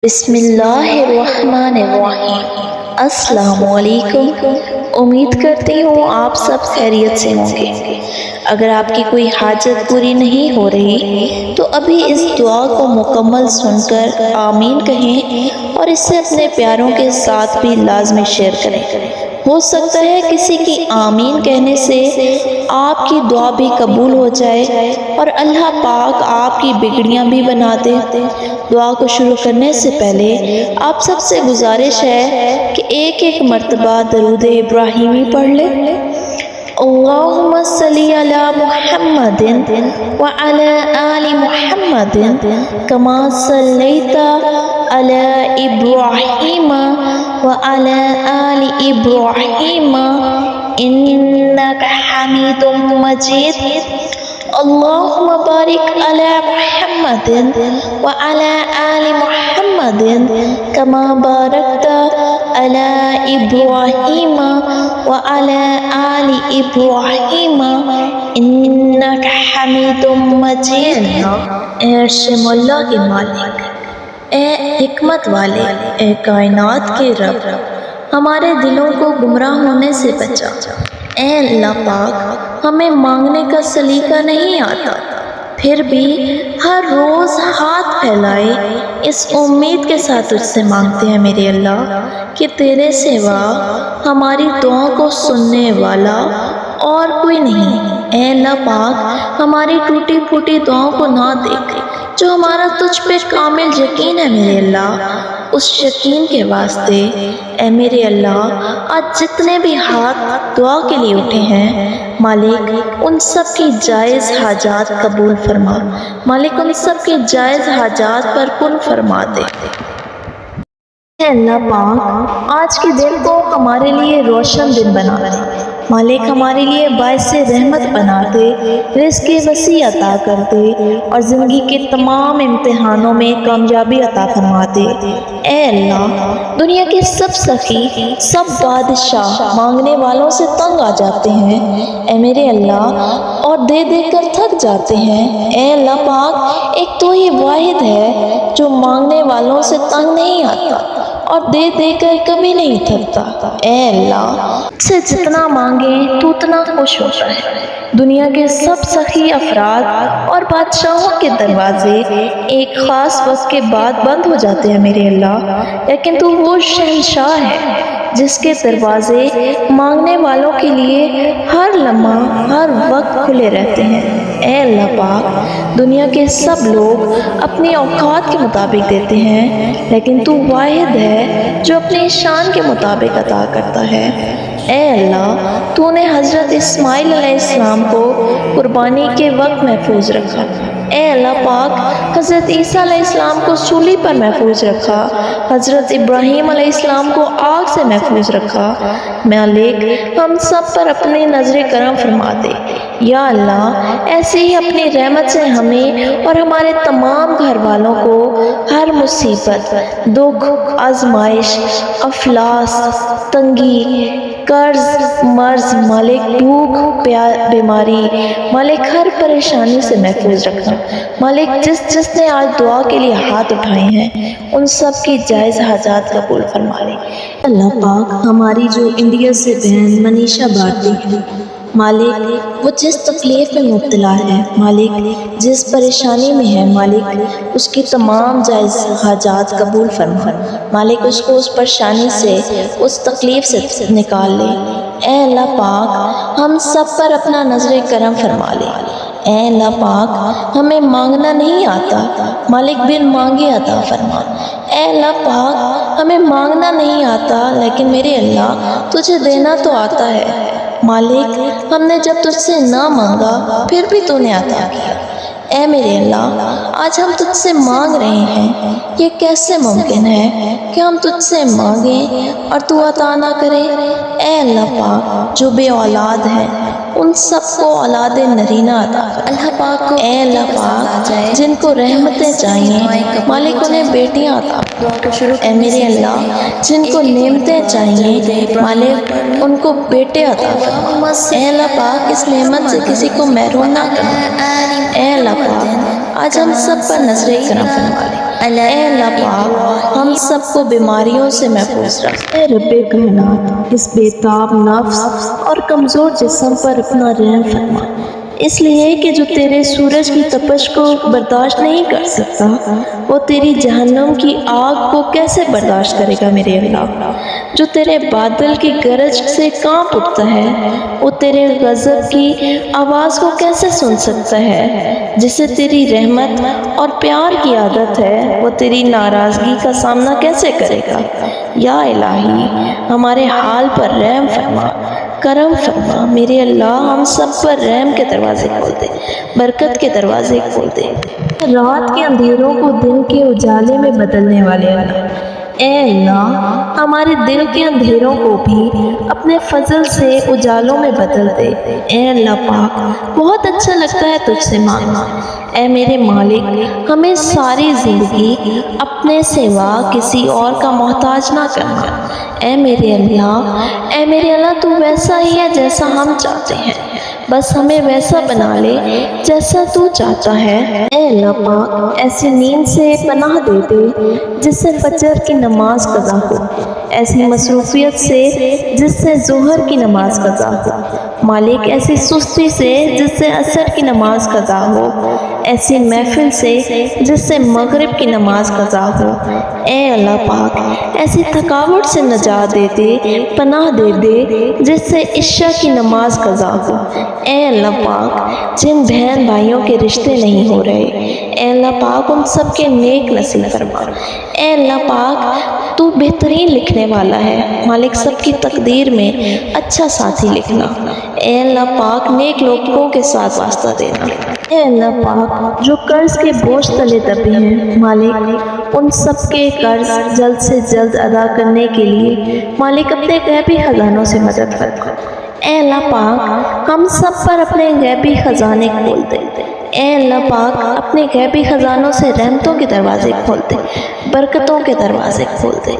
بسم اللہ الرحمن الرحیم۔ السلام علیکم۔ امید کرتی ہوں آپ سب خیریت سے ہوں گے۔ اگر آپ کی کوئی حاجت پوری نہیں ہو رہی تو ابھی اس دعا کو مکمل سن کر آمین کہیں اور اسے اپنے پیاروں کے ساتھ بھی لازمی شیئر کریں۔ ہو سکتا ہے کسی کی آمین کہنے سے آپ کی دعا بھی قبول ہو جائے اور اللہ پاک آپ کی بگڑیاں بھی بنا دے۔ دعا کو شروع کرنے سے پہلے آپ سب سے گزارش ہے کہ ایک ایک مرتبہ درود ابراہیمی پڑھ لیں۔ اللہم صلی علی محمد وعلی آل محمد کما صلیت علی ابراہیم وعلی آل ابراہیم انک حمید مجید۔ اللہم بارک علی محمد وعلی آل محمد کما بارکت علی ابراہیم وعلی آل ابراہیم انک حمید مجید۔ اے عرش مولا کے مالک، اے حکمت والے، اے کائنات کے رب، ہمارے دلوں کو گمراہ ہونے سے بچا۔ اے اللہ پاک، ہمیں مانگنے کا سلیقہ نہیں آتا، پھر بھی ہر روز ہاتھ پھیلائے اس امید کے ساتھ تجھ سے مانگتے ہیں میرے اللہ کہ تیرے سوا ہماری دعا کو سننے والا اور کوئی نہیں۔ اے اللہ پاک، ہماری ٹوٹی پھوٹی دعاؤں کو نہ دیکھ، جو ہمارا تجھ پہ کامل یقین ہے میرے اللہ، اس یقین کے واسطے اے میرے اللہ آج جتنے بھی ہاتھ دعا کے لیے اٹھے ہیں مالک، ان سب کی جائز حاجات قبول فرما۔ مالک، ان سب کی جائز حاجات پر کن فرما دے۔ اے اللہ پاک، آج کے دن کو ہمارے لیے روشن دن بنا دے۔ مالک، ہمارے لیے باعث رحمت بنا دے، رزق وسیع عطا کر دے اور زندگی کے تمام امتحانوں میں کامیابی عطا فرما دے۔ اے اللہ، دنیا کے سب سخی، سب بادشاہ مانگنے والوں سے تنگ آ جاتے ہیں اے میرے اللہ، اور دے دے کر تھک جاتے ہیں۔ اے اللہ پاک، ایک تو ہی واحد ہے جو مانگنے والوں سے تنگ نہیں آتا اور دے دے کر کبھی نہیں تھکتا۔ اے اللہ، سے جتنا مانگیں تو اتنا خوش ہوتا ہے۔ دنیا کے سب سخی افراد اور بادشاہوں کے دروازے ایک خاص وقت کے بعد بند ہو جاتے ہیں میرے اللہ، لیکن تو وہ شہنشاہ ہے جس کے دروازے مانگنے والوں کے لیے ہر لمحہ ہر وقت کھلے رہتے ہیں۔ اے اللہ پاک، دنیا کے سب لوگ اپنی اوقات کے مطابق دیتے ہیں، لیکن تو واحد ہے جو اپنی شان کے مطابق عطا کرتا ہے۔ اے اللہ، تو نے حضرت اسماعیل علیہ السلام کو قربانی کے وقت محفوظ رکھا۔ اے اللہ پاک، حضرت عیسیٰ علیہ السلام کو سولی پر محفوظ رکھا، حضرت ابراہیم علیہ السلام کو آگ سے محفوظ رکھا۔ مالک، ہم سب پر اپنی نظر کرم فرما دے۔ یا اللہ، ایسے ہی اپنی رحمت سے ہمیں اور ہمارے تمام گھر والوں کو ہر مصیبت، دکھ، آزمائش، افلاس، تنگی، قرض، مرض، مالک بھوک، بیماری، مالک ہر پریشانی سے محفوظ رکھنا۔ مالک، جس نے آج دعا کے لیے ہاتھ اٹھائے ہیں ان سب کی جائز حاجات قبول فرما لے۔ اللہ پاک، ہماری جو انڈیا سے بہن منیشا بھارتی ہے مالک، وہ جس تکلیف میں مبتلا ہے مالک، جس پریشانی میں ہے مالک، اس کی تمام جائز حاجات قبول فرما۔ مالک، اس کو اس پریشانی سے، اس تکلیف سے نکال لے۔ اے اللہ پاک، ہم سب پر اپنا نظر کرم فرما لے۔ اے اللہ پاک، ہمیں مانگنا نہیں آتا مالک، بن مانگے عطا فرما۔ اے اللہ پاک، ہمیں مانگنا نہیں آتا لیکن میرے اللہ تجھے دینا تو آتا ہے مالک، ہم نے جب تجھ سے نہ مانگا پھر بھی تو نے عطا کیا۔ اے میرے اللہ، آج ہم تجھ سے مانگ رہے ہیں، یہ کیسے ممکن ہے کہ ہم تجھ سے مانگیں اور تو عطا نہ کرے۔ اے اللہ پاک، جو بے اولاد ہیں ان سب کو اولاد نرینہ عطا کر۔ اللہ پاک کو، اے اللہ پاک، جن کو رحمتیں چاہیے مالک انہیں بیٹیاں عطا کر۔ اے میرے اللہ، جن کو نعمتیں چاہیے مالک ان کو بیٹے عطا فرما۔ اے اللہ پاک، اس نعمت سے کسی کو محروم نہ کرنا۔ اے اللہ پاک، آج ہم سب پر نظر کرم فرما لے۔ اے اللہ پاک ہم سب کو بیماریوں سے محفوظ رکھ۔ اے رب کائنات اس بے تاب نفس اور کمزور جسم پر اپنا رحم فرما، اس لیے کہ جو تیرے سورج کی تپش کو برداشت نہیں کر سکتا وہ تیری جہنم کی آگ کو کیسے برداشت کرے گا میرے اللہ۔ جو تیرے بادل کی گرج سے کانپ اٹھتا ہے وہ تیرے غضب کی آواز کو کیسے سن سکتا ہے؟ جسے تیری رحمت اور پیار کی عادت ہے وہ تیری ناراضگی کا سامنا کیسے کرے گا؟ یا الہی ہمارے حال پر رحم فرما، کرم فرما میرے اللہ، ہم سب پر رحم کے دروازے کھول دے، برکت کے دروازے کھول دے۔ رات کے اندھیروں کو دن کے اجالے میں بدلنے والے اللہ، اے اللہ ہمارے دل کے اندھیروں کو بھی اپنے فضل سے اجالوں میں بدل دے۔ اے اللہ پاک بہت اچھا لگتا ہے تجھ سے مانگنا، اے میرے مالک ہمیں ساری زندگی اپنے سوا کسی اور کا محتاج نہ کرنا۔ اے میرے اللہ تو ویسا ہی ہے جیسا ہم چاہتے ہیں، بس ہمیں ویسا بنا لے جیسا تو چاہتا ہے۔ اے اللہ پاک ایسی نیند سے پناہ دے دے جس سے فجر کی نماز قضا ہو، ایسی مصروفیت سے جس سے ظہر کی نماز قضا ہو، مالک ایسی سستی سے جس سے عصر کی نماز قضا ہو، ایسی محفل سے جس سے مغرب کی نماز قضا ہو۔ اے اللہ پاک ایسی تھکاوٹ سے نجات دے دے، پناہ دے دے جس سے عشاء کی نماز قضا ہو۔ اے اللہ پاک جن بہن بھائیوں کے رشتے نہیں ہو رہے، اے اللہ پاک ان سب کے نیک نصیب فرما۔ اے اللہ پاک تو بہترین لکھنے والا ہے، مالک سب کی تقدیر میں اچھا ساتھی لکھنا۔ اے اللہ پاک نیک لوگوں کے ساتھ واسطہ دینا۔ اے اللہ پاک جو قرض کے بوجھ تلے دبے ہیں، مالک ان سب کے قرض جلد سے جلد ادا کرنے کے لیے مالک اپنے غیبی خزانوں سے مدد فرما۔ اے اللہ پاک ہم سب پر اپنے غیبی خزانے کھول دے۔ اے اللہ پاک اپنے غیبی خزانوں سے رحمتوں کے دروازے کھول دے، برکتوں کے دروازے کھول دے۔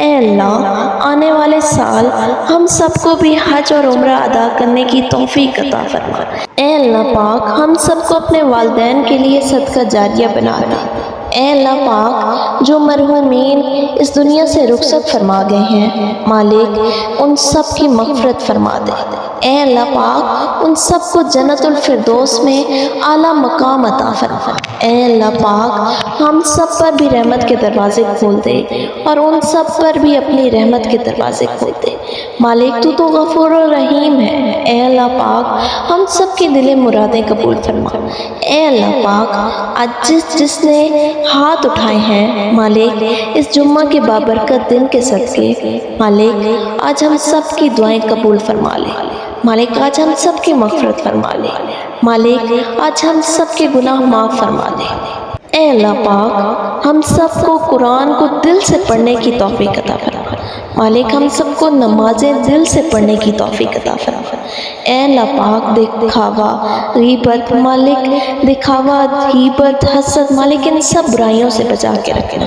اے اللہ آنے والے سال ہم سب کو بھی حج اور عمرہ ادا کرنے کی توفیق عطا فرما۔ اے اللہ پاک ہم سب کو اپنے والدین کے لیے صدقہ جاریہ بنا دے۔ اے اللہ پاک جو مرحومین اس دنیا سے رخصت فرما گئے ہیں، مالک ان سب کی مغفرت فرما دے۔ اے اللہ پاک ان سب کو جنت الفردوس میں اعلیٰ مقام عطا فرما۔ اے اللہ پاک ہم سب پر بھی رحمت کے دروازے کھول دے اور ان سب پر بھی اپنی رحمت کے دروازے کھول دے۔ مالک تو غفور الرحیم ہے۔ اے اللہ پاک ہم سب کی دل مرادیں قبول فرما۔ اے اللہ پاک آج جس نے ہاتھ اٹھائے ہیں، مالک اس جمعہ کے بابرکت دن کے صدقے، مالک آج ہم سب کی دعائیں قبول فرما لے۔ مالک آج ہم سب کی مغفرت فرما لے۔ مالک آج ہم سب کے گناہ معاف فرما لے۔ اے اللہ پاک ہم سب کو قرآن کو دل سے پڑھنے کی توفیق عطا فرما۔ مالک ہم سب کو نمازیں دل سے پڑھنے کی توفیق عطا فرما۔ اے اللہ پاک دکھاوا، غیبت، مالک دکھاوا، غیبت، حسد، مالک ان سب برائیوں سے بچا کے رکھنا۔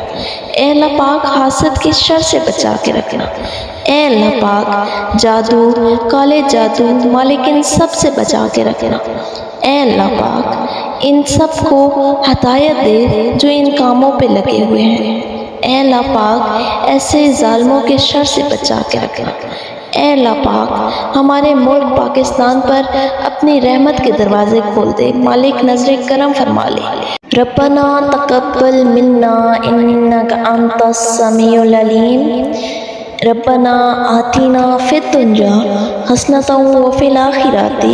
اے اللہ پاک حاسد کی شر سے بچا کے رکھنا۔ اے اللہ پاک جادو، کالے جادو، مالک ان سب سے بچا کے رکھنا۔ اے اللہ پاک ان سب کو ہدایت دے جو ان کاموں پہ لگے ہوئے ہیں۔ اے اللہ پاک ایسے ظالموں کے شر سے بچا کے رکھنا۔ اے اللہ پاک ہمارے ملک پاکستان پر اپنی رحمت کے دروازے کھول دے، مالک نظر کرم فرما لے۔ ربنا تقبل منا انک انت السمیع العلیم، ربنا آتنا فی الدنیا حسنۃ وفی الآخرۃ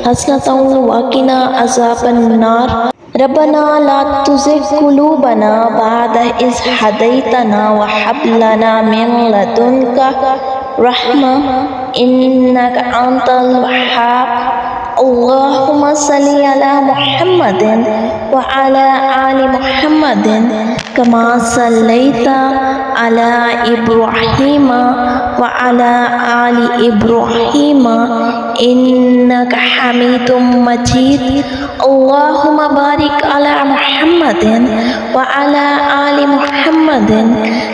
حسنۃ وقنا عذاب النار، ربنا لا تزغ قلوبنا بعد اذ ہدیتنا وہب لنا من لدنک رحمہ انک انت الوہاب، اللہم صلی علی محمد وعلی آل محمد کما صلیت علی ابراہیم وعلی آل ابراہیم انک حمید مجید، اللہم بارک علی محمد وعلی آل محمد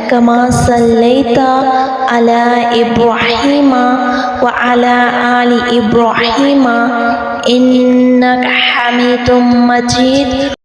کما صلیت علی ابراہیم وعلی آل ابراہیم انک حمید مجید۔